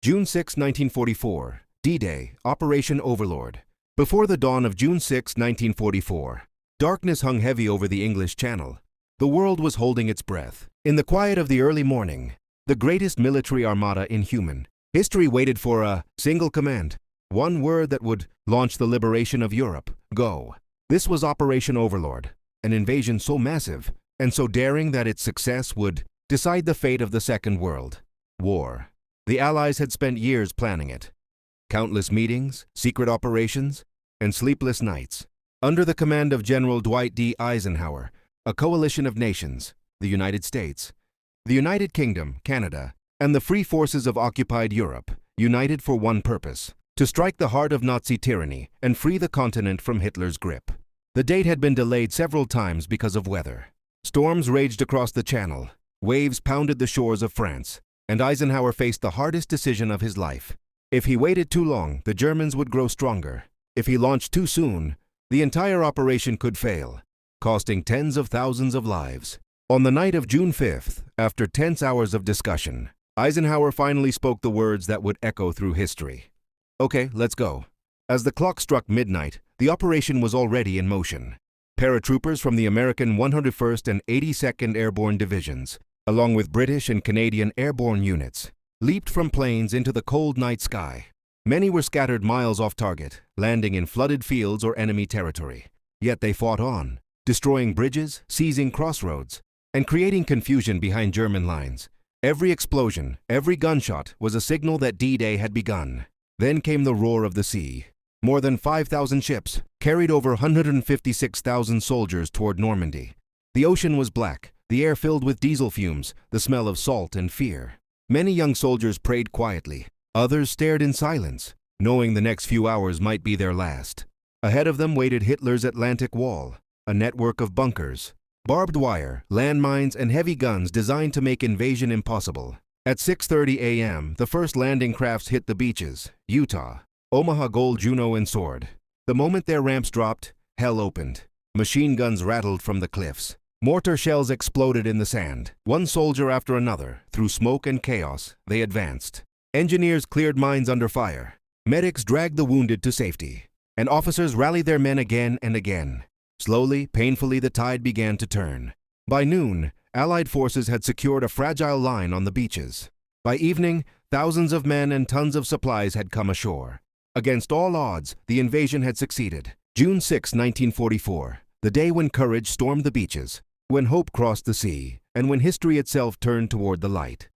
June 6, 1944, D-Day, Operation Overlord. Before the dawn of June 6, 1944, darkness hung heavy over the English Channel. The world was holding its breath. In the quiet of the early morning, the greatest military armada in human history waited for a single command, one word that would launch the liberation of Europe: go. This was Operation Overlord, an invasion so massive and so daring that its success would decide the fate of the Second World War. The Allies had spent years planning it. Countless meetings, secret operations, and sleepless nights. Under the command of General Dwight D. Eisenhower, a coalition of nations, the United States, the United Kingdom, Canada, and the free forces of occupied Europe, united for one purpose: to strike the heart of Nazi tyranny and free the continent from Hitler's grip. The date had been delayed several times because of weather. Storms raged across the Channel, waves pounded the shores of France, and Eisenhower faced the hardest decision of his life. If he waited too long, the Germans would grow stronger. If he launched too soon, the entire operation could fail, costing tens of thousands of lives. On the night of June 5th, after tense hours of discussion, Eisenhower finally spoke the words that would echo through history. "Okay, let's go." As the clock struck midnight, the operation was already in motion. Paratroopers from the American 101st and 82nd Airborne Divisions, along with British and Canadian airborne units, leaped from planes into the cold night sky. Many were scattered miles off target, landing in flooded fields or enemy territory. Yet they fought on, destroying bridges, seizing crossroads, and creating confusion behind German lines. Every explosion, every gunshot was a signal that D-Day had begun. Then came the roar of the sea. More than 5,000 ships carried over 156,000 soldiers toward Normandy. The ocean was black, the air filled with diesel fumes, the smell of salt and fear. Many young soldiers prayed quietly. Others stared in silence, knowing the next few hours might be their last. Ahead of them waited Hitler's Atlantic Wall, a network of bunkers, barbed wire, landmines, and heavy guns designed to make invasion impossible. At 6:30 a.m., the first landing crafts hit the beaches: Utah, Omaha, Gold, Juno, and Sword. The moment their ramps dropped, hell opened. Machine guns rattled from the cliffs. Mortar shells exploded in the sand. One soldier after another, through smoke and chaos, they advanced. Engineers cleared mines under fire. Medics dragged the wounded to safety. And officers rallied their men again and again. Slowly, painfully, the tide began to turn. By noon, Allied forces had secured a fragile line on the beaches. By evening, thousands of men and tons of supplies had come ashore. Against all odds, the invasion had succeeded. June 6, 1944, the day when courage stormed the beaches, when hope crossed the sea, and when history itself turned toward the light.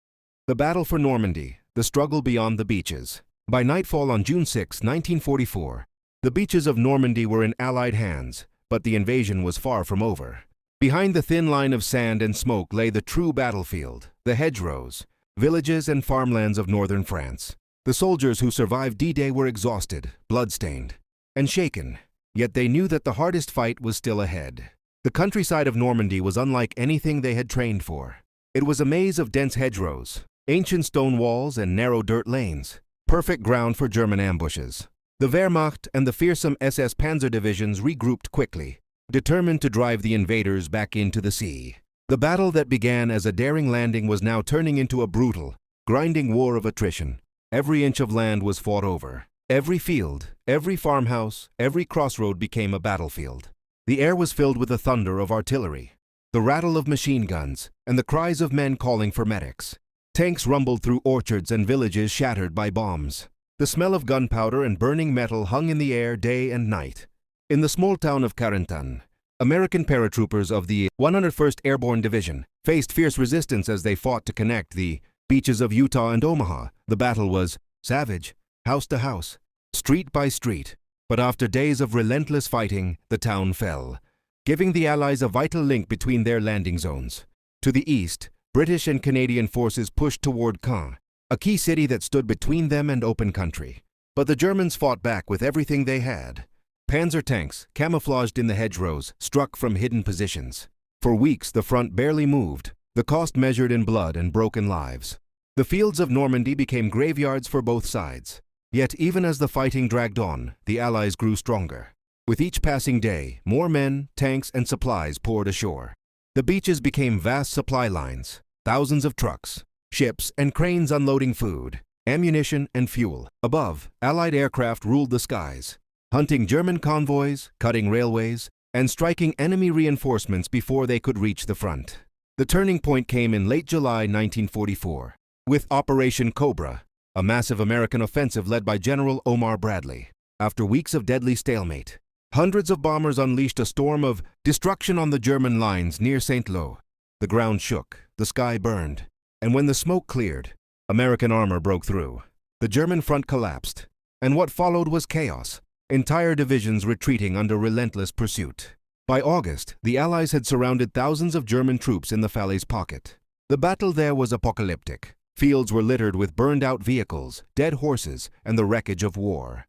The battle for Normandy, the struggle beyond the beaches. By nightfall on June 6, 1944, the beaches of Normandy were in Allied hands, but the invasion was far from over. Behind the thin line of sand and smoke lay the true battlefield, the hedgerows, villages, and farmlands of northern France. The soldiers who survived D-Day were exhausted, blood-stained, and shaken, yet they knew that the hardest fight was still ahead. The countryside of Normandy was unlike anything they had trained for. It was a maze of dense hedgerows, ancient stone walls, and narrow dirt lanes, perfect ground for German ambushes. The Wehrmacht and the fearsome SS Panzer divisions regrouped quickly, determined to drive the invaders back into the sea. The battle that began as a daring landing was now turning into a brutal, grinding war of attrition. Every inch of land was fought over. Every field, every farmhouse, every crossroad became a battlefield. The air was filled with the thunder of artillery, the rattle of machine guns, and the cries of men calling for medics. Tanks rumbled through orchards and villages shattered by bombs. The smell of gunpowder and burning metal hung in the air day and night. In the small town of Carentan, American paratroopers of the 101st Airborne Division faced fierce resistance as they fought to connect the beaches of Utah and Omaha. The battle was savage, house to house, street by street. But after days of relentless fighting, the town fell, giving the Allies a vital link between their landing zones. To the east, British and Canadian forces pushed toward Caen, a key city that stood between them and open country. But the Germans fought back with everything they had. Panzer tanks, camouflaged in the hedgerows, struck from hidden positions. For weeks, the front barely moved, the cost measured in blood and broken lives. The fields of Normandy became graveyards for both sides. Yet even as the fighting dragged on, the Allies grew stronger. With each passing day, more men, tanks, and supplies poured ashore. The beaches became vast supply lines, thousands of trucks, ships, and cranes unloading food, ammunition, and fuel. Above, Allied aircraft ruled the skies, hunting German convoys, cutting railways, and striking enemy reinforcements before they could reach the front. The turning point came in late July 1944, with Operation Cobra, a massive American offensive led by General Omar Bradley. After weeks of deadly stalemate, hundreds of bombers unleashed a storm of destruction on the German lines near St. Lo. The ground shook, the sky burned, and when the smoke cleared, American armor broke through. The German front collapsed, and what followed was chaos, entire divisions retreating under relentless pursuit. By August, the Allies had surrounded thousands of German troops in the Falaise pocket. The battle there was apocalyptic. Fields were littered with burned-out vehicles, dead horses, and the wreckage of war.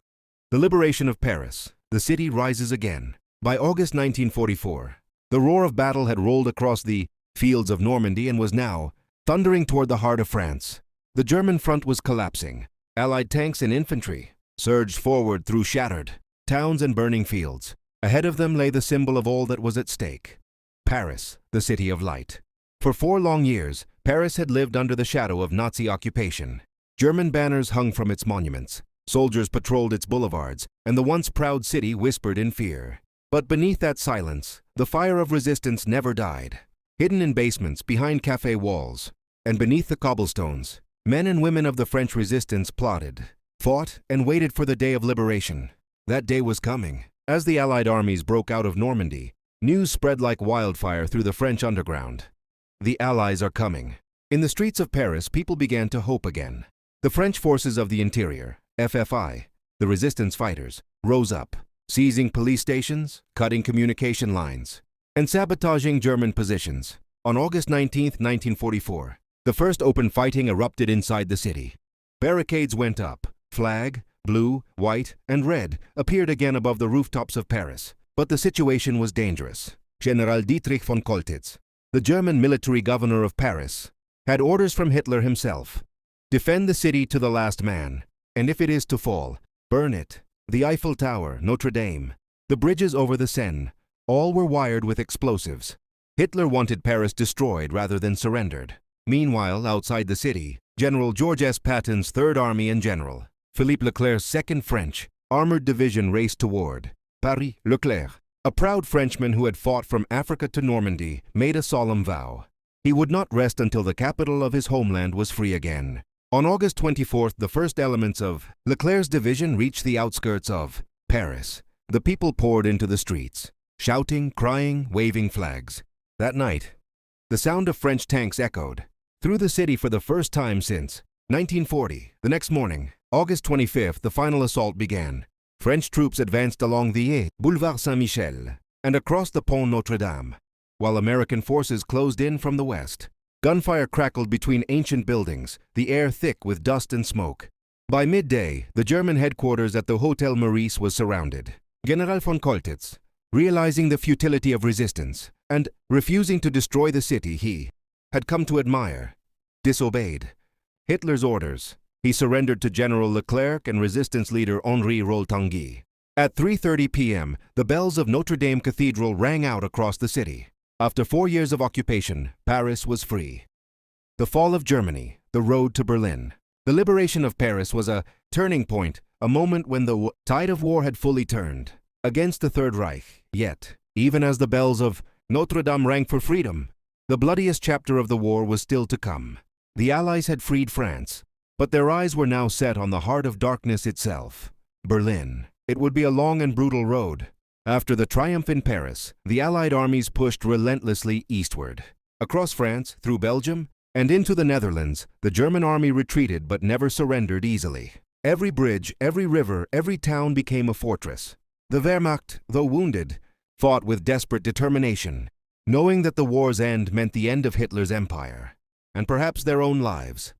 The liberation of Paris. The city rises again. By August 1944, the roar of battle had rolled across the fields of Normandy and was now thundering toward the heart of France. The German front was collapsing. Allied tanks and infantry surged forward through shattered towns and burning fields. Ahead of them lay the symbol of all that was at stake: Paris, the city of light. For 4 long years, Paris had lived under the shadow of Nazi occupation. German banners hung from its monuments. Soldiers patrolled its boulevards, and the once proud city whispered in fear. But beneath that silence, the fire of resistance never died. Hidden in basements, behind cafe walls, and beneath the cobblestones, men and women of the French resistance plotted, fought, and waited for the day of liberation. That day was coming. As the Allied armies broke out of Normandy, news spread like wildfire through the French underground. The Allies are coming. In the streets of Paris, people began to hope again. The French forces of the interior, FFI, the resistance fighters, rose up, seizing police stations, cutting communication lines, and sabotaging German positions. On August 19, 1944, the first open fighting erupted inside the city. Barricades went up. Flag, blue, white, and red appeared again above the rooftops of Paris. But the situation was dangerous. General Dietrich von Choltitz, the German military governor of Paris, had orders from Hitler himself: defend the city to the last man, and if it is to fall, burn it. The Eiffel Tower, Notre Dame, the bridges over the Seine, all were wired with explosives. Hitler wanted Paris destroyed rather than surrendered. Meanwhile, outside the city, General Georges S. Patton's Third Army and General Philippe Leclerc's Second French Armored Division raced toward Paris. Leclerc, a proud Frenchman who had fought from Africa to Normandy, made a solemn vow. He would not rest until the capital of his homeland was free again. On August 24th, the first elements of Leclerc's division reached the outskirts of Paris. The people poured into the streets, shouting, crying, waving flags. That night, the sound of French tanks echoed through the city for the first time since 1940. The next morning, August 25th, the final assault began. French troops advanced along the Boulevard Saint-Michel and across the Pont Notre-Dame, while American forces closed in from the west. Gunfire crackled between ancient buildings, the air thick with dust and smoke. By midday, the German headquarters at the Hotel Meurice was surrounded. General von Choltitz, realizing the futility of resistance and refusing to destroy the city he had come to admire, disobeyed Hitler's orders. He surrendered to General Leclerc and resistance leader Henri Roltanguy. At 3:30 p.m., the bells of Notre Dame Cathedral rang out across the city. After 4 years of occupation, Paris was free. The fall of Germany, the road to Berlin. The liberation of Paris was a turning point, a moment when the tide of war had fully turned against the Third Reich. Yet, even as the bells of Notre Dame rang for freedom, the bloodiest chapter of the war was still to come. The Allies had freed France, but their eyes were now set on the heart of darkness itself, Berlin. It would be a long and brutal road. After the triumph in Paris, the Allied armies pushed relentlessly eastward. Across France, through Belgium, and into the Netherlands, the German army retreated but never surrendered easily. Every bridge, every river, every town became a fortress. The Wehrmacht, though wounded, fought with desperate determination, knowing that the war's end meant the end of Hitler's empire, and perhaps their own lives.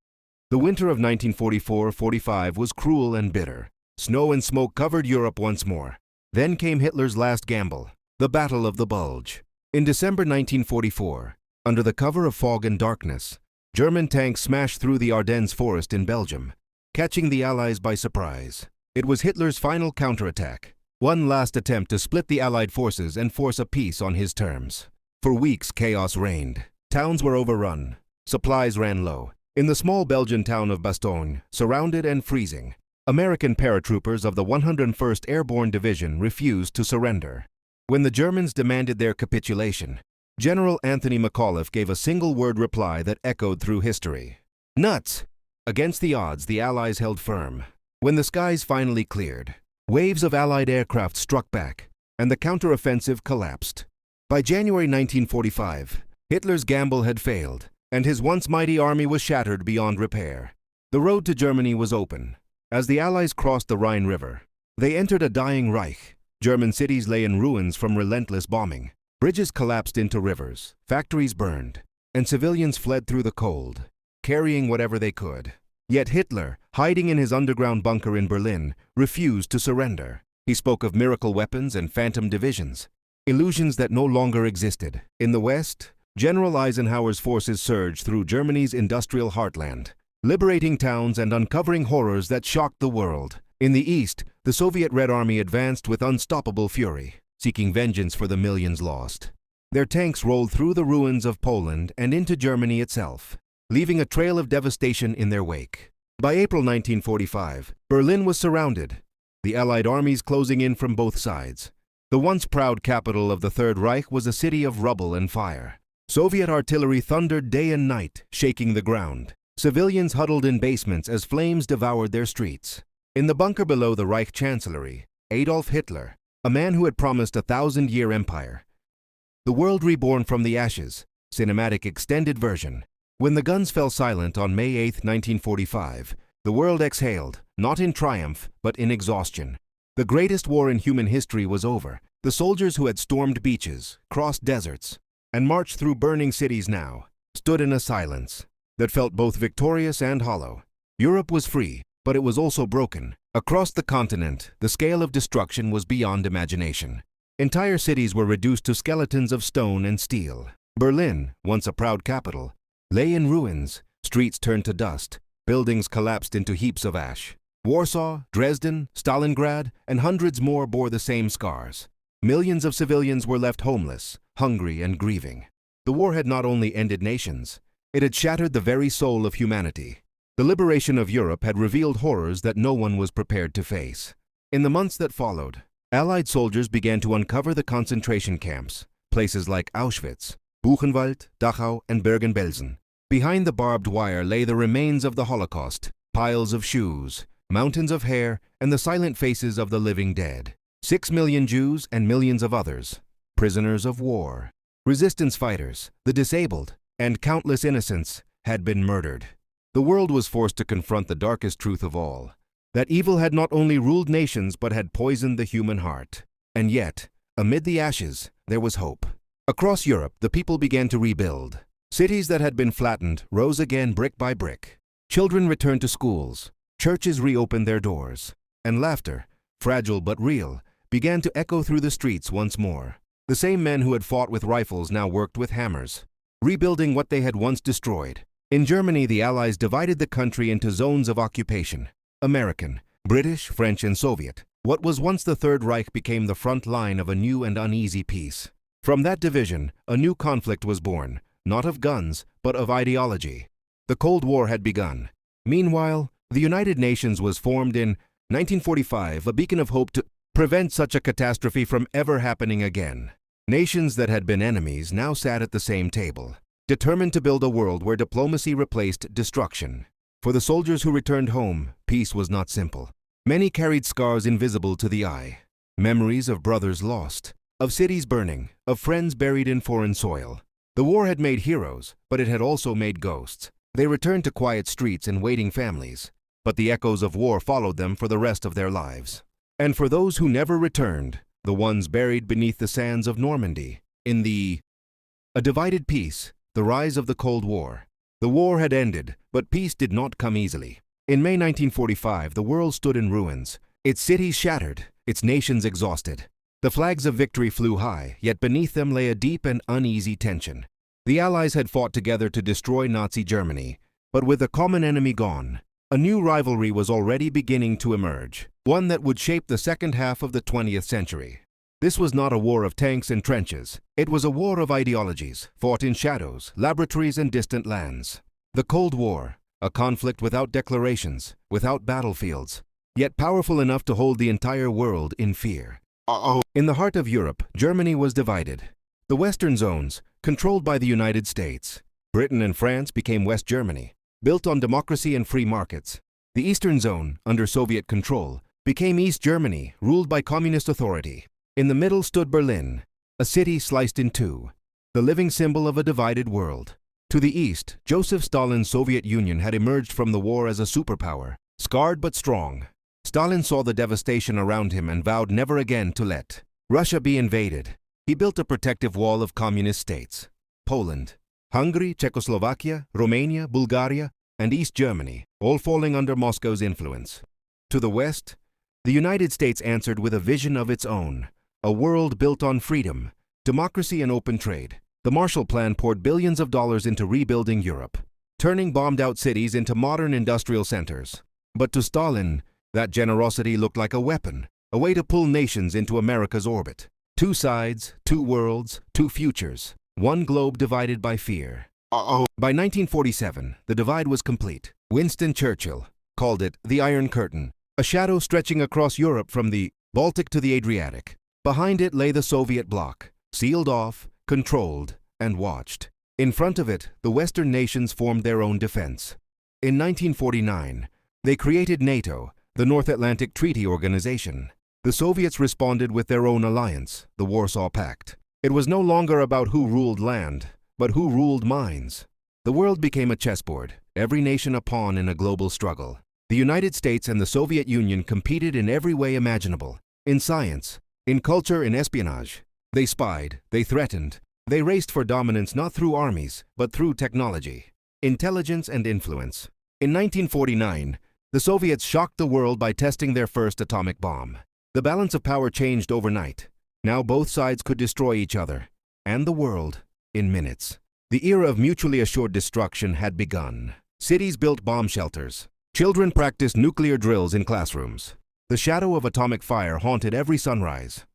The winter of 1944-45 was cruel and bitter. Snow and smoke covered Europe once more. Then came Hitler's last gamble, the Battle of the Bulge. In December 1944, under the cover of fog and darkness, German tanks smashed through the Ardennes forest in Belgium, catching the Allies by surprise. It was Hitler's final counterattack, one last attempt to split the Allied forces and force a peace on his terms. For weeks, chaos reigned. Towns were overrun. Supplies ran low. In the small Belgian town of Bastogne, surrounded and freezing, American paratroopers of the 101st Airborne Division refused to surrender. When the Germans demanded their capitulation, General Anthony McAuliffe gave a single-word reply that echoed through history. Nuts! Against the odds, the Allies held firm. When the skies finally cleared, waves of Allied aircraft struck back, and the counteroffensive collapsed. By January 1945, Hitler's gamble had failed, and his once mighty army was shattered beyond repair. The road to Germany was open. As the Allies crossed the Rhine River, they entered a dying Reich. German cities lay in ruins from relentless bombing. Bridges collapsed into rivers, factories burned, and civilians fled through the cold, carrying whatever they could. Yet Hitler, hiding in his underground bunker in Berlin, refused to surrender. He spoke of miracle weapons and phantom divisions, illusions that no longer existed. In the West, General Eisenhower's forces surged through Germany's industrial heartland, liberating towns and uncovering horrors that shocked the world. In the East, the Soviet Red Army advanced with unstoppable fury, seeking vengeance for the millions lost. Their tanks rolled through the ruins of Poland and into Germany itself, leaving a trail of devastation in their wake. By April 1945, Berlin was surrounded, the Allied armies closing in from both sides. The once proud capital of the Third Reich was a city of rubble and fire. Soviet artillery thundered day and night, shaking the ground. Civilians huddled in basements as flames devoured their streets. In the bunker below the Reich Chancellery, Adolf Hitler, a man who had promised a 1,000-year empire. The World Reborn from the Ashes, cinematic extended version. When the guns fell silent on May 8, 1945, the world exhaled, not in triumph, but in exhaustion. The greatest war in human history was over. The soldiers who had stormed beaches, crossed deserts, and marched through burning cities now stood in a silence that felt both victorious and hollow. Europe was free, but it was also broken. Across the continent, the scale of destruction was beyond imagination. Entire cities were reduced to skeletons of stone and steel. Berlin, once a proud capital, lay in ruins. Streets turned to dust. Buildings collapsed into heaps of ash. Warsaw, Dresden, Stalingrad, and hundreds more bore the same scars. Millions of civilians were left homeless, hungry, and grieving. The war had not only ended nations, it had shattered the very soul of humanity. The liberation of Europe had revealed horrors that no one was prepared to face. In the months that followed, Allied soldiers began to uncover the concentration camps, places like Auschwitz, Buchenwald, Dachau, and Bergen-Belsen. Behind the barbed wire lay the remains of the Holocaust, piles of shoes, mountains of hair, and the silent faces of the living dead. 6 million Jews and millions of others, prisoners of war, resistance fighters, the disabled, and countless innocents had been murdered. The world was forced to confront the darkest truth of all, that evil had not only ruled nations but had poisoned the human heart. And yet, amid the ashes, there was hope. Across Europe, the people began to rebuild. Cities that had been flattened rose again brick by brick. Children returned to schools, churches reopened their doors, and laughter, fragile but real, began to echo through the streets once more. The same men who had fought with rifles now worked with hammers, rebuilding what they had once destroyed. In Germany, the Allies divided the country into zones of occupation: American, British, French, and Soviet. What was once the Third Reich became the front line of a new and uneasy peace. From that division, a new conflict was born, not of guns, but of ideology. The Cold War had begun. Meanwhile, the United Nations was formed in 1945, a beacon of hope to prevent such a catastrophe from ever happening again. Nations that had been enemies now sat at the same table, determined to build a world where diplomacy replaced destruction. For the soldiers who returned home, peace was not simple. Many carried scars invisible to the eye, memories of brothers lost, of cities burning, of friends buried in foreign soil. The war had made heroes, but it had also made ghosts. They returned to quiet streets and waiting families, but the echoes of war followed them for the rest of their lives. And for those who never returned, the ones buried beneath the sands of Normandy, in a divided peace, the rise of the Cold War. The war had ended, but peace did not come easily. In May 1945, the world stood in ruins, its cities shattered, its nations exhausted. The flags of victory flew high, yet beneath them lay a deep and uneasy tension. The Allies had fought together to destroy Nazi Germany, but with a common enemy gone, a new rivalry was already beginning to emerge, one that would shape the second half of the 20th century. This was not a war of tanks and trenches. It was a war of ideologies, fought in shadows, laboratories, and distant lands. The Cold War, a conflict without declarations, without battlefields, yet powerful enough to hold the entire world in fear. In the heart of Europe, Germany was divided. The western zones, controlled by the United States. Britain and France became West Germany, built on democracy and free markets. The eastern zone, under Soviet control, became East Germany, ruled by communist authority. In the middle stood Berlin, a city sliced in two, the living symbol of a divided world. To the east, Joseph Stalin's Soviet Union had emerged from the war as a superpower, scarred but strong. Stalin saw the devastation around him and vowed never again to let Russia be invaded. He built a protective wall of communist states. Poland, Hungary, Czechoslovakia, Romania, Bulgaria, and East Germany, all falling under Moscow's influence. To the west, the United States answered with a vision of its own, a world built on freedom, democracy and open trade. The Marshall Plan poured billions of dollars into rebuilding Europe, turning bombed-out cities into modern industrial centers. But to Stalin, that generosity looked like a weapon, a way to pull nations into America's orbit. Two sides, two worlds, two futures, one globe divided by fear. By 1947, the divide was complete. Winston Churchill called it the Iron Curtain, a shadow stretching across Europe from the Baltic to the Adriatic. Behind it lay the Soviet bloc, sealed off, controlled, and watched. In front of it, the Western nations formed their own defense. In 1949, they created NATO, the North Atlantic Treaty Organization. The Soviets responded with their own alliance, the Warsaw Pact. It was no longer about who ruled land, but who ruled minds. The world became a chessboard, every nation a pawn in a global struggle. The United States and the Soviet Union competed in every way imaginable. In science, in culture, in espionage. They spied, they threatened, they raced for dominance not through armies, but through technology, intelligence and influence. In 1949, the Soviets shocked the world by testing their first atomic bomb. The balance of power changed overnight. Now both sides could destroy each other, and the world, in minutes. The era of mutually assured destruction had begun. Cities built bomb shelters. Children practiced nuclear drills in classrooms. The shadow of atomic fire haunted every sunrise.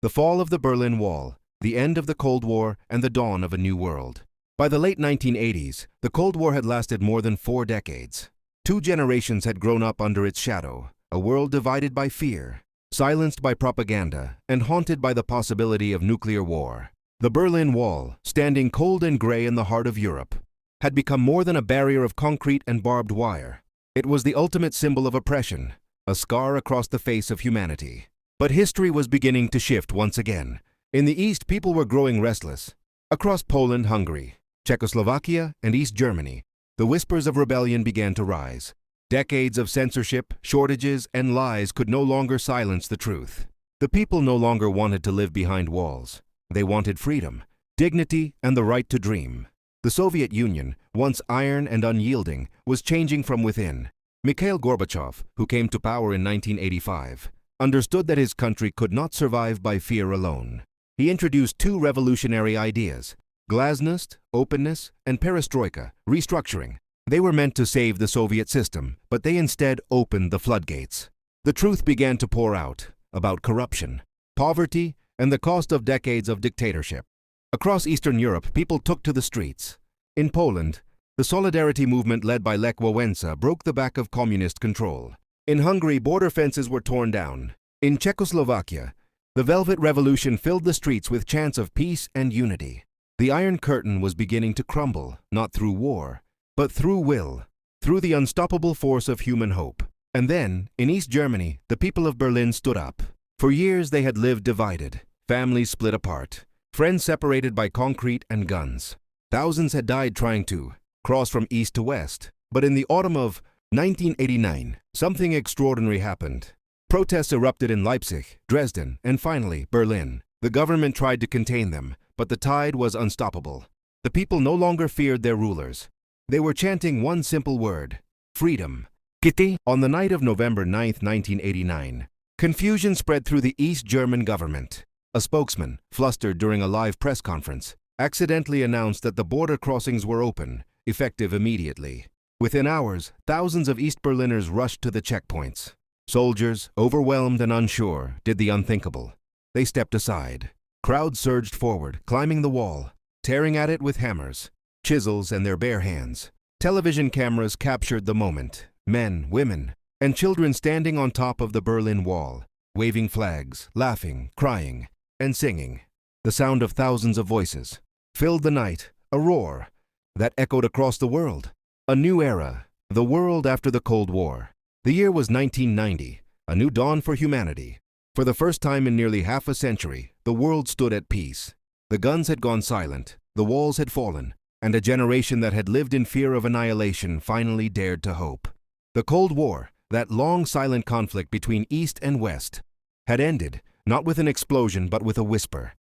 The fall of the Berlin Wall, the end of the Cold War, and the dawn of a new world. By the late 1980s, the Cold War had lasted more than 4 decades. 2 generations had grown up under its shadow, a world divided by fear, silenced by propaganda, and haunted by the possibility of nuclear war. The Berlin Wall, standing cold and gray in the heart of Europe, had become more than a barrier of concrete and barbed wire. It was the ultimate symbol of oppression, a scar across the face of humanity. But history was beginning to shift once again. In the East, people were growing restless. Across Poland, Hungary, Czechoslovakia, and East Germany, the whispers of rebellion began to rise. Decades of censorship, shortages, and lies could no longer silence the truth. The people no longer wanted to live behind walls. They wanted freedom, dignity, and the right to dream. The Soviet Union, once iron and unyielding, was changing from within. Mikhail Gorbachev, who came to power in 1985, understood that his country could not survive by fear alone. He introduced 2 revolutionary ideas: glasnost, openness, and perestroika, restructuring. They were meant to save the Soviet system, but they instead opened the floodgates. The truth began to pour out about corruption, poverty, and the cost of decades of dictatorship. Across Eastern Europe, people took to the streets. In Poland, the Solidarity movement led by Lech Wałęsa broke the back of communist control. In Hungary, border fences were torn down. In Czechoslovakia, the Velvet Revolution filled the streets with chants of peace and unity. The Iron Curtain was beginning to crumble, not through war, but through will, through the unstoppable force of human hope. And then, in East Germany, the people of Berlin stood up. For years they had lived divided, families split apart, friends separated by concrete and guns. Thousands had died trying to cross from east to west. But in the autumn of 1989, something extraordinary happened. Protests erupted in Leipzig, Dresden, and finally, Berlin. The government tried to contain them, but the tide was unstoppable. The people no longer feared their rulers. They were chanting one simple word: freedom. Kitty. On the night of November 9, 1989, confusion spread through the East German government. A spokesman, flustered during a live press conference, accidentally announced that the border crossings were open, effective immediately. Within hours, thousands of East Berliners rushed to the checkpoints. Soldiers, overwhelmed and unsure, did the unthinkable. They stepped aside. Crowds surged forward, climbing the wall, tearing at it with hammers, chisels, and their bare hands. Television cameras captured the moment. Men, women, and children standing on top of the Berlin Wall, waving flags, laughing, crying, and singing. The sound of thousands of voices filled the night, a roar that echoed across the world. A new era, the world after the Cold War. The year was 1990, a new dawn for humanity. For the first time in nearly half a century, the world stood at peace. The guns had gone silent, the walls had fallen, and a generation that had lived in fear of annihilation finally dared to hope. The Cold War, that long silent conflict between East and West, had ended, not with an explosion but with a whisper.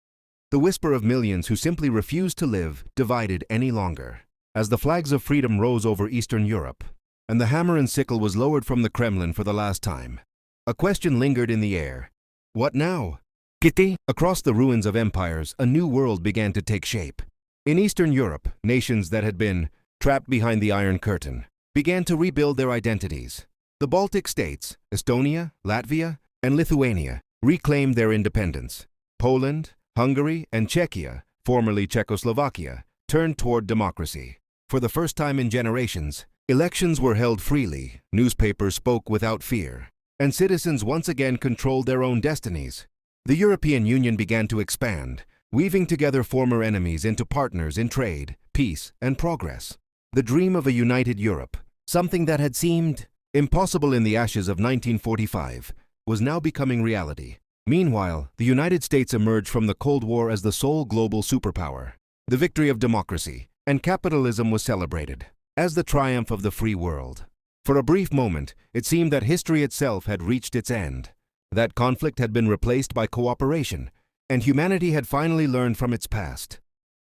The whisper of millions who simply refused to live divided any longer. As the flags of freedom rose over Eastern Europe, and the hammer and sickle was lowered from the Kremlin for the last time, a question lingered in the air. What now? Kitty? Across the ruins of empires, a new world began to take shape. In Eastern Europe, nations that had been trapped behind the Iron Curtain began to rebuild their identities. The Baltic states, Estonia, Latvia, and Lithuania, reclaimed their independence. Poland, Hungary, and Czechia, formerly Czechoslovakia, turned toward democracy. For the first time in generations, elections were held freely, newspapers spoke without fear, and citizens once again controlled their own destinies. The European Union began to expand, weaving together former enemies into partners in trade, peace, and progress. The dream of a united Europe, something that had seemed impossible in the ashes of 1945, was now becoming reality. Meanwhile, the United States emerged from the Cold War as the sole global superpower. The victory of democracy and capitalism was celebrated as the triumph of the free world. For a brief moment, it seemed that history itself had reached its end. That conflict had been replaced by cooperation, and humanity had finally learned from its past.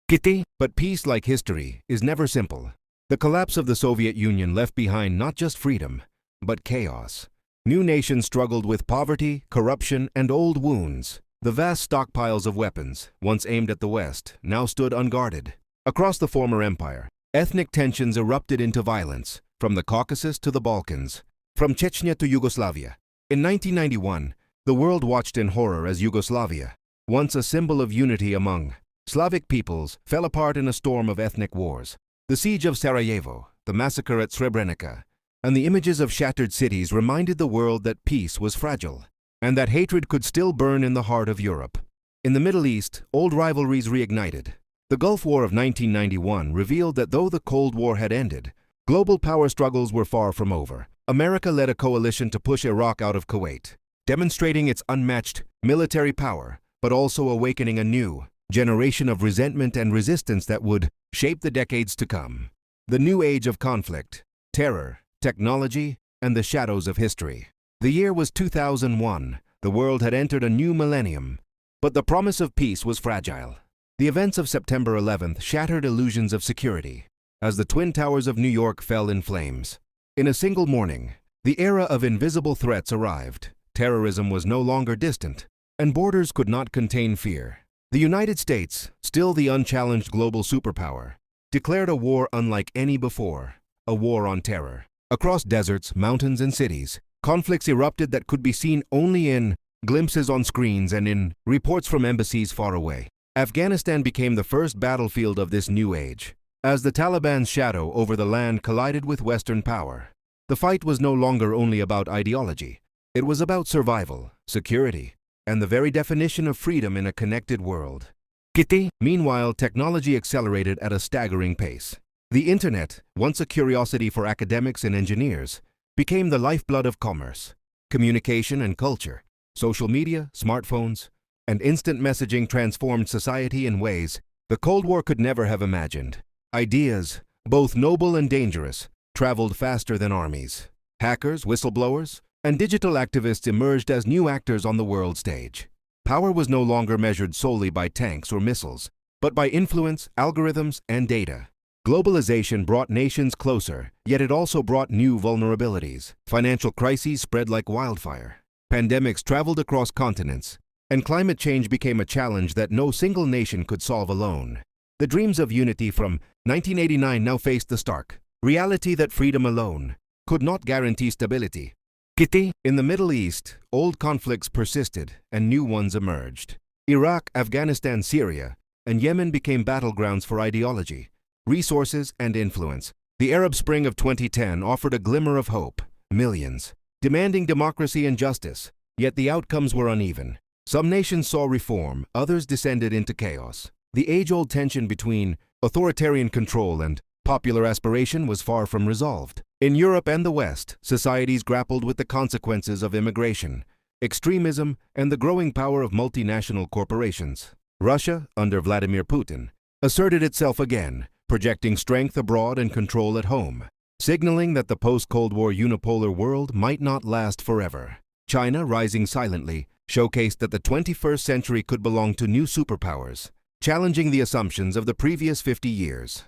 Kitty? But peace, like history, is never simple. The collapse of the Soviet Union left behind not just freedom, but chaos. New nations struggled with poverty, corruption, and old wounds. The vast stockpiles of weapons, once aimed at the West, now stood unguarded. Across the former empire, ethnic tensions erupted into violence, from the Caucasus to the Balkans, from Chechnya to Yugoslavia. In 1991, the world watched in horror as Yugoslavia, once a symbol of unity among Slavic peoples, fell apart in a storm of ethnic wars. The siege of Sarajevo, the massacre at Srebrenica, and the images of shattered cities reminded the world that peace was fragile, and that hatred could still burn in the heart of Europe. In the Middle East, old rivalries reignited. The Gulf War of 1991 revealed that though the Cold War had ended, global power struggles were far from over. America led a coalition to push Iraq out of Kuwait, demonstrating its unmatched military power, but also awakening a new generation of resentment and resistance that would shape the decades to come. The new age of conflict, terror, technology, and the shadows of history. The year was 2001. The world had entered a new millennium, but the promise of peace was fragile. The events of September 11th shattered illusions of security, as the Twin Towers of New York fell in flames. In a single morning, the era of invisible threats arrived. Terrorism was no longer distant, and borders could not contain fear. The United States, still the unchallenged global superpower, declared a war unlike any before, a war on terror. Across deserts, mountains, and cities, conflicts erupted that could be seen only in glimpses on screens and in reports from embassies far away. Afghanistan became the first battlefield of this new age. As the Taliban's shadow over the land collided with Western power, the fight was no longer only about ideology. It was about survival, security, and the very definition of freedom in a connected world. Kitty? Meanwhile, technology accelerated at a staggering pace. The internet, once a curiosity for academics and engineers, became the lifeblood of commerce, communication, and culture. Social media, smartphones, and instant messaging transformed society in ways the Cold War could never have imagined. Ideas, both noble and dangerous, traveled faster than armies. Hackers, whistleblowers, and digital activists emerged as new actors on the world stage. Power was no longer measured solely by tanks or missiles, but by influence, algorithms, and data. Globalization brought nations closer, yet it also brought new vulnerabilities. Financial crises spread like wildfire. Pandemics traveled across continents, and climate change became a challenge that no single nation could solve alone. The dreams of unity from 1989 now faced the stark reality that freedom alone could not guarantee stability. Kitty? In the Middle East, old conflicts persisted and new ones emerged. Iraq, Afghanistan, Syria, and Yemen became battlegrounds for ideology, resources, and influence. The Arab Spring of 2010 offered a glimmer of hope. Millions, demanding democracy and justice, yet the outcomes were uneven. Some nations saw reform, others descended into chaos. The age-old tension between authoritarian control and popular aspiration was far from resolved. In Europe and the West, societies grappled with the consequences of immigration, extremism, and the growing power of multinational corporations. Russia, under Vladimir Putin, asserted itself again, projecting strength abroad and control at home, signaling that the post-Cold War unipolar world might not last forever. China, rising silently, showcased that the 21st century could belong to new superpowers, challenging the assumptions of the previous 50 years.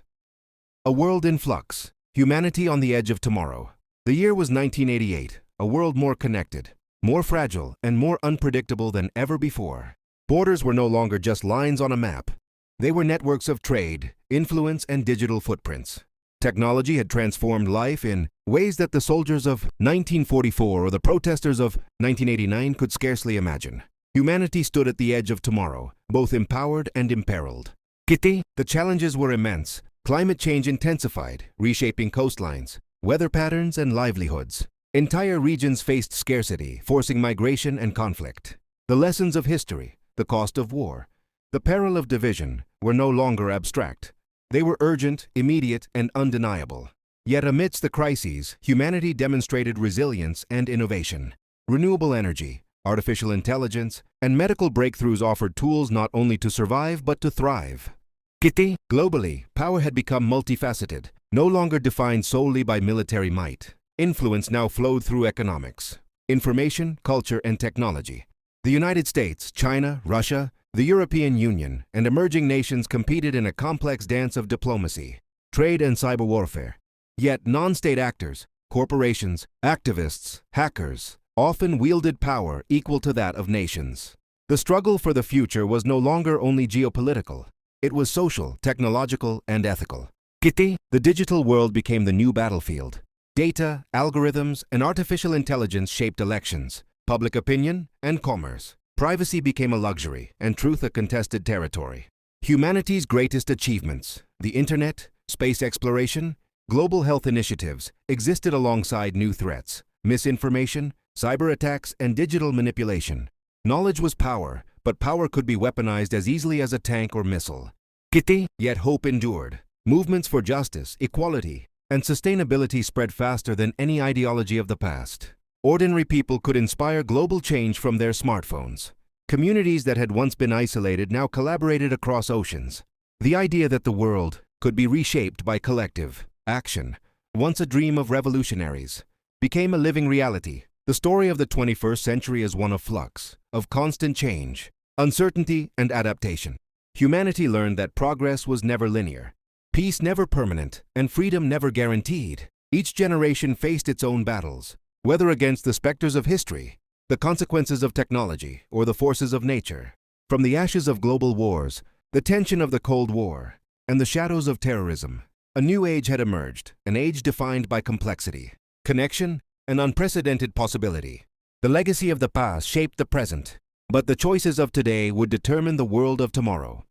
A world in flux, humanity on the edge of tomorrow. The year was 1988, a world more connected, more fragile, and more unpredictable than ever before. Borders were no longer just lines on a map. They were networks of trade, influence, and digital footprints. Technology had transformed life in ways that the soldiers of 1944 or the protesters of 1989 could scarcely imagine. Humanity stood at the edge of tomorrow, both empowered and imperiled. Kitty, the challenges were immense. Climate change intensified, reshaping coastlines, weather patterns, and livelihoods. Entire regions faced scarcity, forcing migration and conflict. The lessons of history, the cost of war, the peril of division, were no longer abstract. They were urgent, immediate, and undeniable. Yet amidst the crises, humanity demonstrated resilience and innovation. Renewable energy, artificial intelligence, and medical breakthroughs offered tools not only to survive but to thrive. Kitty, globally, power had become multifaceted, no longer defined solely by military might. Influence now flowed through economics, information, culture, and technology. The United States, China, Russia, the European Union, and emerging nations competed in a complex dance of diplomacy, trade, and cyber warfare. Yet non-state actors, corporations, activists, hackers, often wielded power equal to that of nations. The struggle for the future was no longer only geopolitical. It was social, technological, and ethical. Kitty, the digital world became the new battlefield. Data, algorithms, and artificial intelligence shaped elections, public opinion, and commerce. Privacy became a luxury, and truth a contested territory. Humanity's greatest achievements, the internet, space exploration, global health initiatives, existed alongside new threats, misinformation, cyber attacks, and digital manipulation. Knowledge was power, but power could be weaponized as easily as a tank or missile. Kitty, yet hope endured. Movements for justice, equality, and sustainability spread faster than any ideology of the past. Ordinary people could inspire global change from their smartphones. Communities that had once been isolated now collaborated across oceans. The idea that the world could be reshaped by collective action, once a dream of revolutionaries, became a living reality. The story of the 21st century is one of flux, of constant change, uncertainty, and adaptation. Humanity learned that progress was never linear, peace never permanent, and freedom never guaranteed. Each generation faced its own battles, whether against the specters of history, the consequences of technology, or the forces of nature. From the ashes of global wars, the tension of the Cold War, and the shadows of terrorism, a new age had emerged, an age defined by complexity, connection, and unprecedented possibility. The legacy of the past shaped the present, but the choices of today would determine the world of tomorrow.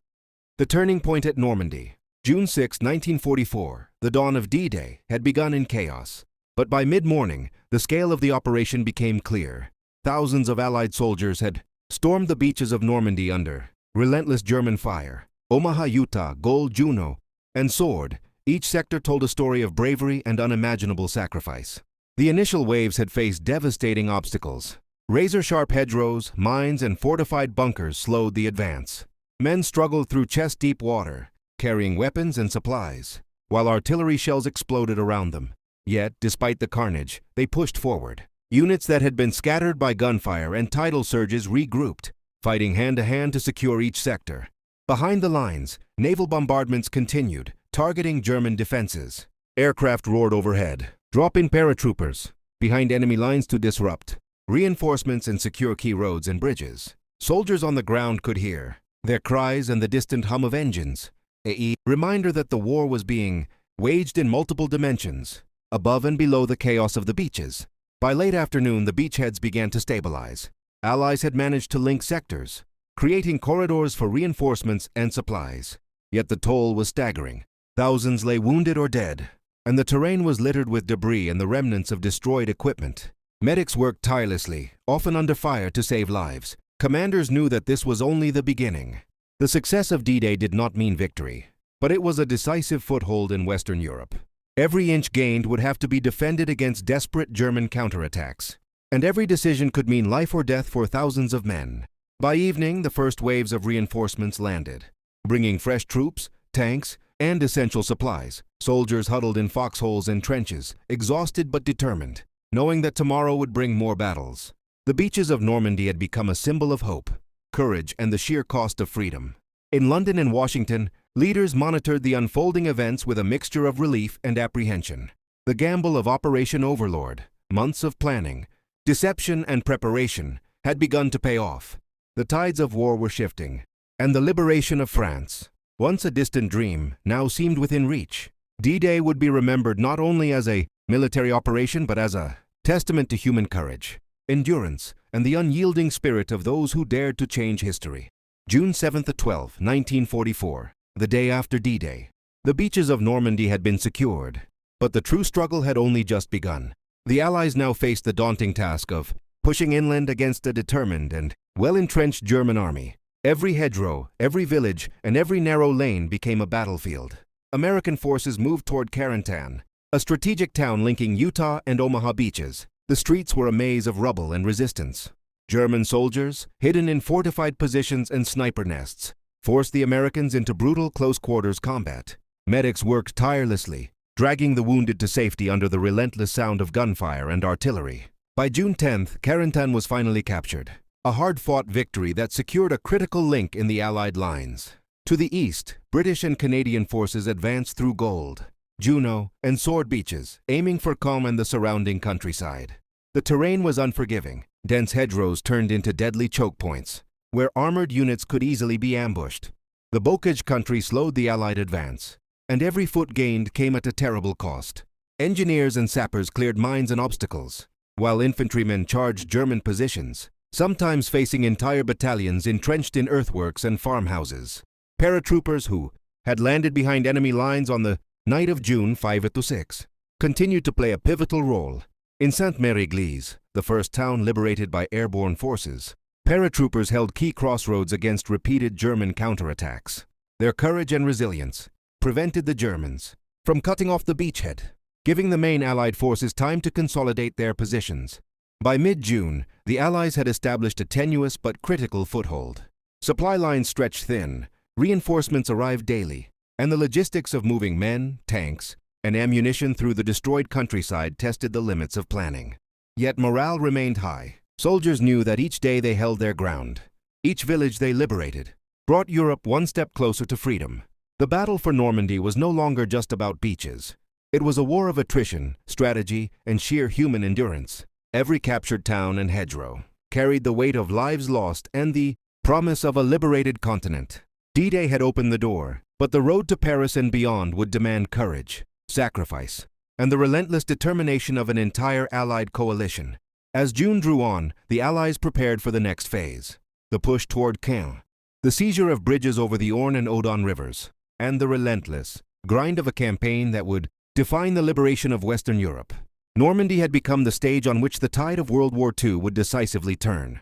The turning point at Normandy, June 6, 1944, the dawn of D-Day, had begun in chaos. But by mid-morning, the scale of the operation became clear. Thousands of Allied soldiers had stormed the beaches of Normandy under relentless German fire. Omaha, Utah, Gold, Juno, and Sword, each sector told a story of bravery and unimaginable sacrifice. The initial waves had faced devastating obstacles. Razor-sharp hedgerows, mines, and fortified bunkers slowed the advance. Men struggled through chest-deep water, carrying weapons and supplies, while artillery shells exploded around them. Yet, despite the carnage, they pushed forward. Units that had been scattered by gunfire and tidal surges regrouped, fighting hand-to-hand to secure each sector. Behind the lines, naval bombardments continued, targeting German defenses. Aircraft roared overhead, dropping paratroopers behind enemy lines to disrupt reinforcements and secure key roads and bridges. Soldiers on the ground could hear their cries and the distant hum of engines, a reminder that the war was being waged in multiple dimensions, above and below the chaos of the beaches. By late afternoon, the beachheads began to stabilize. Allies had managed to link sectors, creating corridors for reinforcements and supplies. Yet the toll was staggering. Thousands lay wounded or dead, and the terrain was littered with debris and the remnants of destroyed equipment. Medics worked tirelessly, often under fire to save lives. Commanders knew that this was only the beginning. The success of D-Day did not mean victory, but it was a decisive foothold in Western Europe. Every inch gained would have to be defended against desperate German counterattacks, and every decision could mean life or death for thousands of men. By evening, the first waves of reinforcements landed, bringing fresh troops, tanks, and essential supplies. Soldiers huddled in foxholes and trenches, exhausted but determined, knowing that tomorrow would bring more battles. The beaches of Normandy had become a symbol of hope, courage, and the sheer cost of freedom. In London and Washington, leaders monitored the unfolding events with a mixture of relief and apprehension. The gamble of Operation Overlord, months of planning, deception, and preparation, had begun to pay off. The tides of war were shifting, and the liberation of France, once a distant dream, now seemed within reach. D-Day would be remembered not only as a military operation but as a testament to human courage, endurance, and the unyielding spirit of those who dared to change history. June 7 to 12, 1944, the day after D-Day. The beaches of Normandy had been secured, but the true struggle had only just begun. The Allies now faced the daunting task of pushing inland against a determined and well-entrenched German army. Every hedgerow, every village, and every narrow lane became a battlefield. American forces moved toward Carentan, a strategic town linking Utah and Omaha beaches. The streets were a maze of rubble and resistance. German soldiers, hidden in fortified positions and sniper nests, forced the Americans into brutal close-quarters combat. Medics worked tirelessly, dragging the wounded to safety under the relentless sound of gunfire and artillery. By June 10th, Carentan was finally captured, a hard-fought victory that secured a critical link in the Allied lines. To the east, British and Canadian forces advanced through Gold, Juno, and Sword beaches, aiming for Caen and the surrounding countryside. The terrain was unforgiving. Dense hedgerows turned into deadly choke points, where armored units could easily be ambushed. The bocage country slowed the Allied advance, and every foot gained came at a terrible cost. Engineers and sappers cleared mines and obstacles, while infantrymen charged German positions, sometimes facing entire battalions entrenched in earthworks and farmhouses. Paratroopers who had landed behind enemy lines on the night of June 5 to 6 continued to play a pivotal role. In Sainte-Mère-Église, the first town liberated by airborne forces, paratroopers held key crossroads against repeated German counterattacks. Their courage and resilience prevented the Germans from cutting off the beachhead, giving the main Allied forces time to consolidate their positions. By mid-June, the Allies had established a tenuous but critical foothold. Supply lines stretched thin, reinforcements arrived daily, and the logistics of moving men, tanks, and ammunition through the destroyed countryside tested the limits of planning. Yet morale remained high. Soldiers knew that each day they held their ground, each village they liberated, brought Europe one step closer to freedom. The battle for Normandy was no longer just about beaches. It was a war of attrition, strategy, and sheer human endurance. Every captured town and hedgerow carried the weight of lives lost and the promise of a liberated continent. D-Day had opened the door, but the road to Paris and beyond would demand courage, sacrifice, and the relentless determination of an entire Allied coalition. As June drew on, the Allies prepared for the next phase, the push toward Caen, the seizure of bridges over the Orne and Odon rivers, and the relentless grind of a campaign that would define the liberation of Western Europe. Normandy had become the stage on which the tide of World War II would decisively turn.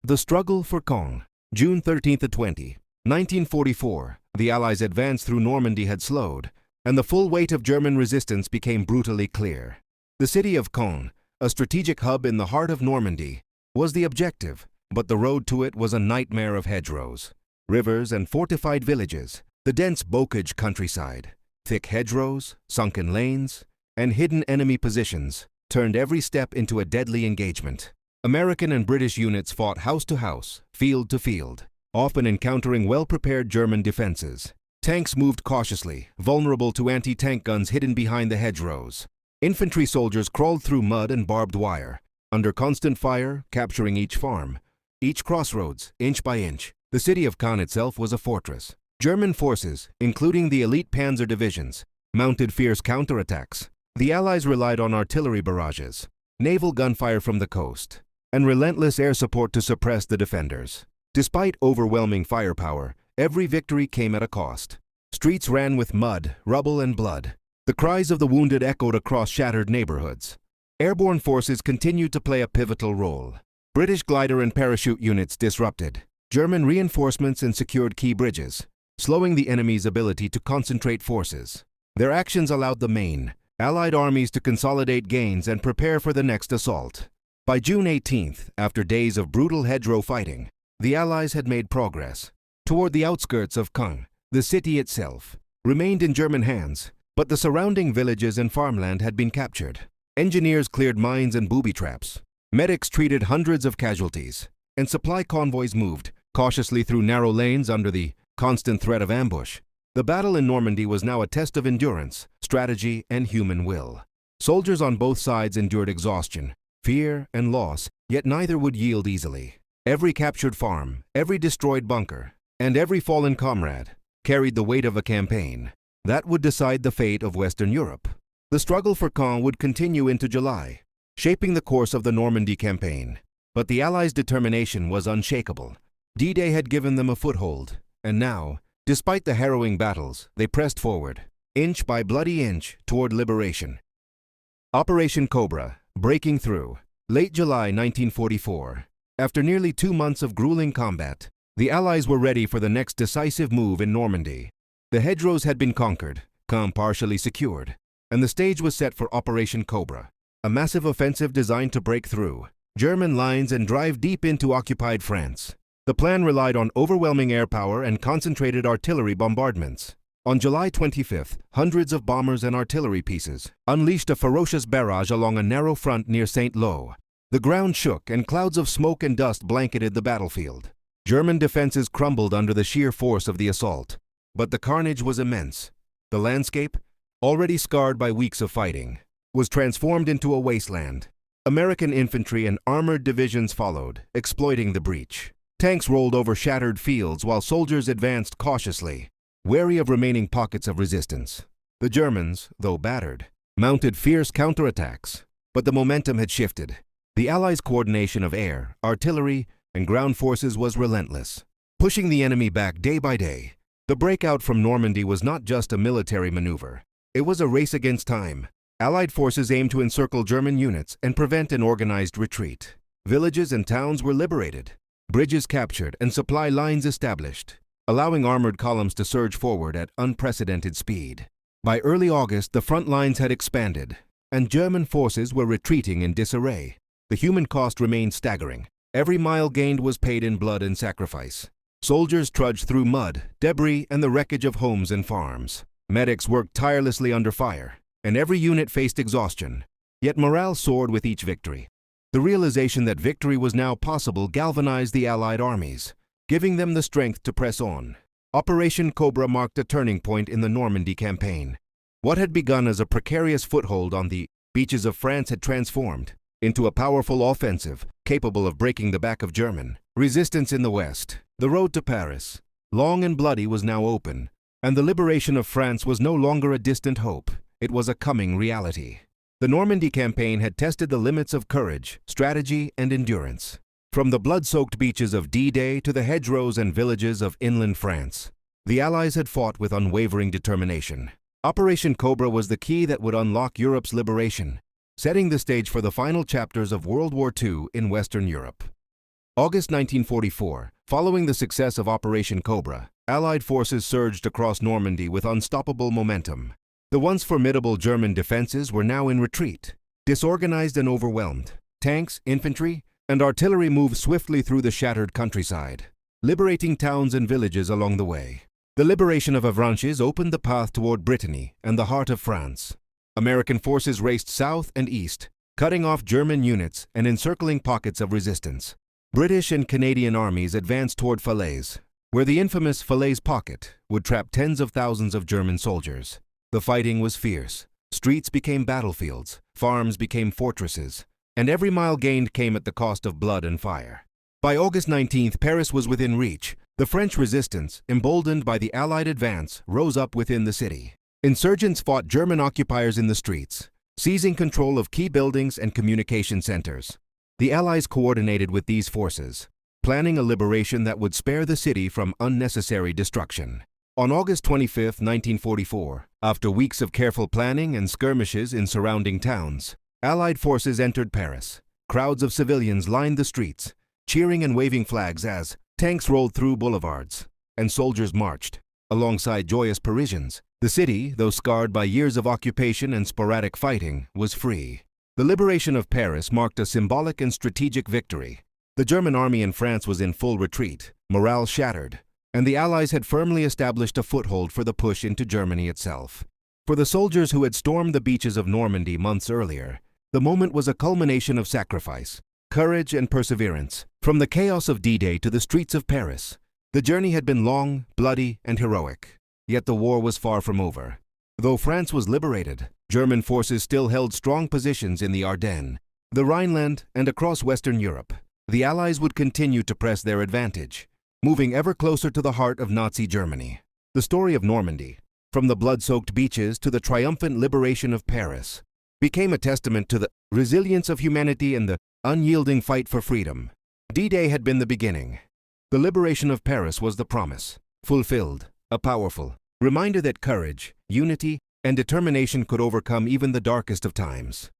The struggle for Caen, June 13 to 20, 1944, the Allies' advance through Normandy had slowed, and the full weight of German resistance became brutally clear. The city of Caen, a strategic hub in the heart of Normandy, was the objective, but the road to it was a nightmare of hedgerows, rivers, and fortified villages. The dense bocage countryside, thick hedgerows, sunken lanes, and hidden enemy positions turned every step into a deadly engagement. American and British units fought house to house, field to field, often encountering well-prepared German defenses. Tanks moved cautiously, vulnerable to anti-tank guns hidden behind the hedgerows. Infantry soldiers crawled through mud and barbed wire, under constant fire, capturing each farm, each crossroads, inch by inch. The city of Caen itself was a fortress. German forces, including the elite panzer divisions, mounted fierce counterattacks. The Allies relied on artillery barrages, naval gunfire from the coast, and relentless air support to suppress the defenders. Despite overwhelming firepower, every victory came at a cost. Streets ran with mud, rubble, and blood, The cries of the wounded echoed across shattered neighborhoods. Airborne forces continued to play a pivotal role. British glider and parachute units disrupted German reinforcements and secured key bridges, slowing the enemy's ability to concentrate forces. Their actions allowed the main, Allied armies to consolidate gains and prepare for the next assault. By June 18th, after days of brutal hedgerow fighting, the Allies had made progress. Toward the outskirts of Caen, the city itself remained in German hands, but the surrounding villages and farmland had been captured. Engineers cleared mines and booby traps. Medics treated hundreds of casualties, and supply convoys moved cautiously through narrow lanes under the constant threat of ambush. The battle in Normandy was now a test of endurance, strategy, and human will. Soldiers on both sides endured exhaustion, fear, and loss, yet neither would yield easily. Every captured farm, every destroyed bunker, and every fallen comrade carried the weight of a campaign that would decide the fate of Western Europe. The struggle for Caen would continue into July, shaping the course of the Normandy campaign. But the Allies' determination was unshakable. D-Day had given them a foothold, and now, despite the harrowing battles, they pressed forward, inch by bloody inch, toward liberation. Operation Cobra, breaking through. Late July 1944. After nearly 2 months of grueling combat, the Allies were ready for the next decisive move in Normandy. The hedgerows had been conquered, Caen partially secured, and the stage was set for Operation Cobra, a massive offensive designed to break through German lines and drive deep into occupied France. The plan relied on overwhelming air power and concentrated artillery bombardments. On July 25th, hundreds of bombers and artillery pieces unleashed a ferocious barrage along a narrow front near Saint-Lô. The ground shook and clouds of smoke and dust blanketed the battlefield. German defenses crumbled under the sheer force of the assault. But the carnage was immense. The landscape, already scarred by weeks of fighting, was transformed into a wasteland. American infantry and armored divisions followed, exploiting the breach. Tanks rolled over shattered fields while soldiers advanced cautiously, wary of remaining pockets of resistance. The Germans, though battered, mounted fierce counterattacks, but the momentum had shifted. The Allies' coordination of air, artillery, and ground forces was relentless, pushing the enemy back day by day. The breakout from Normandy was not just a military maneuver. It was a race against time. Allied forces aimed to encircle German units and prevent an organized retreat. Villages and towns were liberated, bridges captured, and supply lines established, allowing armored columns to surge forward at unprecedented speed. By early August, the front lines had expanded, and German forces were retreating in disarray. The human cost remained staggering. Every mile gained was paid in blood and sacrifice. Soldiers trudged through mud, debris, and the wreckage of homes and farms. Medics worked tirelessly under fire, and every unit faced exhaustion. Yet morale soared with each victory. The realization that victory was now possible galvanized the Allied armies, giving them the strength to press on. Operation Cobra marked a turning point in the Normandy campaign. What had begun as a precarious foothold on the beaches of France had transformed into a powerful offensive capable of breaking the back of German resistance in the West. The road to Paris, long and bloody, was now open, and the liberation of France was no longer a distant hope. It was a coming reality. The Normandy campaign had tested the limits of courage, strategy, and endurance. From the blood-soaked beaches of D-Day to the hedgerows and villages of inland France, the Allies had fought with unwavering determination. Operation Cobra was the key that would unlock Europe's liberation, setting the stage for the final chapters of World War II in Western Europe. August 1944, following the success of Operation Cobra, Allied forces surged across Normandy with unstoppable momentum. The once formidable German defenses were now in retreat, disorganized and overwhelmed. Tanks, infantry, and artillery moved swiftly through the shattered countryside, liberating towns and villages along the way. The liberation of Avranches opened the path toward Brittany and the heart of France. American forces raced south and east, cutting off German units and encircling pockets of resistance. British and Canadian armies advanced toward Falaise, where the infamous Falaise Pocket would trap tens of thousands of German soldiers. The fighting was fierce. Streets became battlefields, farms became fortresses, and every mile gained came at the cost of blood and fire. By August 19th, Paris was within reach. The French resistance, emboldened by the Allied advance, rose up within the city. Insurgents fought German occupiers in the streets, seizing control of key buildings and communication centers. The Allies coordinated with these forces, planning a liberation that would spare the city from unnecessary destruction. On August 25, 1944, After weeks of careful planning and skirmishes in surrounding towns, Allied forces entered Paris. Crowds of civilians lined the streets, cheering and waving flags as tanks rolled through boulevards and soldiers marched alongside joyous Parisians. The city, though scarred by years of occupation and sporadic fighting, was free. The liberation of Paris marked a symbolic and strategic victory. The German army in France was in full retreat, morale shattered, and the Allies had firmly established a foothold for the push into Germany itself. For the soldiers who had stormed the beaches of Normandy months earlier, the moment was a culmination of sacrifice, courage, and perseverance. From the chaos of D-Day to the streets of Paris, the journey had been long, bloody, and heroic. Yet the war was far from over. Though France was liberated, German forces still held strong positions in the Ardennes, the Rhineland, and across Western Europe. The Allies would continue to press their advantage, moving ever closer to the heart of Nazi Germany. The story of Normandy, from the blood-soaked beaches to the triumphant liberation of Paris, became a testament to the resilience of humanity and the unyielding fight for freedom. D-Day had been the beginning. The liberation of Paris was the promise, fulfilled, a powerful reminder that courage, unity, and determination could overcome even the darkest of times.